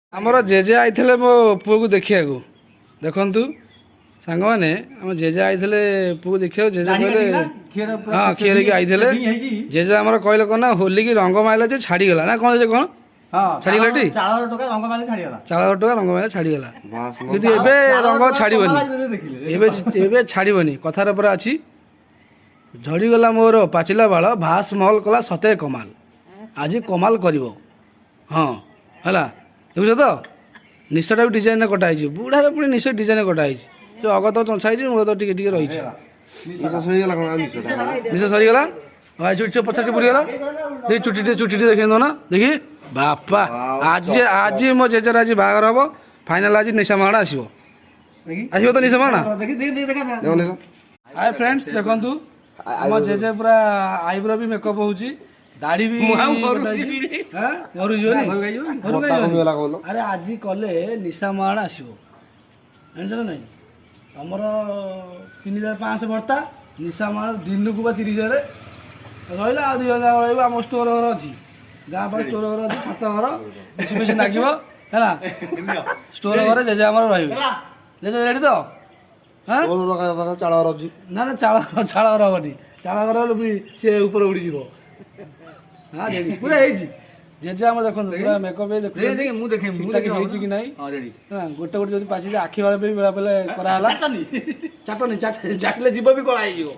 ଆମର ଜେଜେ ଆଇଥିଲେ ମୋ ପୁଅକୁ ଦେଖିବାକୁ। ଦେଖନ୍ତୁ ସାଙ୍ଗମାନେ ଆମ ଜେଜେ ଆଇଥିଲେ ପୁଅକୁ ଦେଖିବାକୁ। ଜେଜେ କହିଲେ ହଁ କ୍ଷୀରିକି ଆଇଥିଲେ। ଜେଜେ ଆମର କହିଲେ କ'ଣ ନା ହୋଲିକି ରଙ୍ଗ ମାଇଲା ଯେ ଛାଡ଼ିଗଲା ନା କ'ଣ ଯେ କ'ଣ ଛାଡ଼ିଗଲା ଟି ଚାଳ ଟୋକା ରଙ୍ଗ ମାଇଲା ଛାଡ଼ିଗଲା କିନ୍ତୁ ଏବେ ରଙ୍ଗ ଛାଡ଼ିବନି। ଏବେ ଛାଡ଼ିବନି। କଥାର ପୁରା ଅଛି ଝଡ଼ିଗଲା ମୋର ପାଚିଲା ବାଳ ଭାସ ମହଲ କଲା ସତେ କମାଲ। ଆଜି କମାଲ କରିବ। ହଁ ହେଲା ଦେଖୁଛ ତ ନିଶଟା ବି ଡିଜାଇନରେ କଟା ହେଇଛି। ବୁଢ଼ାରେ ପୁଣି ନିଶ ଡିଜାଇନରେ କଟା ହେଇଛି। ଯେଉଁ ଅଗ ତ ଚଞ୍ଚା ହେଇଛି ମୂଳ ତ ଟିକେ ଟିକେ ରହିଛି। ନିଶ ସରିଗଲା ଭାଇ ଚୁଟି ପଛରେ ବୁଡ଼ିଗଲା। ଦେଖି ଚୁଟି ଦେଖି ନା ଦେଖି ବାପା ଆଜି ମୋ ଜେଜେର ଆଜି ବାହାଘର ହବ। ଫାଇନାଲ ଆଜି ନିଶା ମାଗଣା ଆସିବ ତ ନିଶା ମାଗଣା। ହାଏ ଫ୍ରେଣ୍ଡସ୍ ଦେଖନ୍ତୁ ଆମ ଜେଜେ ପୁରା ଆଇବ୍ରୋ ବି ମେକଅପ୍ ହଉଛି। ଦାଢି ବି ଆରେ ଆଜି କଲେ ନିଶା ମାଗଣା ଆସିବ ଜାଣିଛ ନା ନାଇଁ। ତମର 3500 ଭର୍ତ୍ତା ନିଶା ମାଗଣା ଦିନକୁ ବା 30,000 ରହିଲା। ଆଉ 2,000 ରହିବ। ଆମ ଷ୍ଟୋର ଘର ଅଛି ଗାଁ ପାଖରେ ଷ୍ଟୋର ଘର ଅଛି। ଛାତ ଘର ବେଶୀ ଲାଗିବ ହେଲା। ଷ୍ଟୋର ଘରେ ଜେଜେ ଆମର ରହିବେ। ଜେଜେ ରେଡ଼ି ତ? ଚାଳ ଘର ଅଛି ନା ନା ଚାଳ ଘର ହବନି। ଚାଳ ଘର ହେଲେ ସିଏ ଉପରେ ଉଡ଼ିଯିବ। ହଁ ପୁରା ହେଇଛି ଜେଜେ ଆମର ଦେଖନ୍ତୁ ପୁରା ମେକଅପ୍ ହେଇଛି କି ନାହିଁ। ଗୋଟେ ଗୋଟେ ଯଦି ପାଚିଛି ଆଖି ବେଳେ ବି ବେଳା ବେଲେ କରାହେଲା। ଚାଟନି ଚାଟିଲେ ଯିବ ବି କଳା ହେଇଯିବ।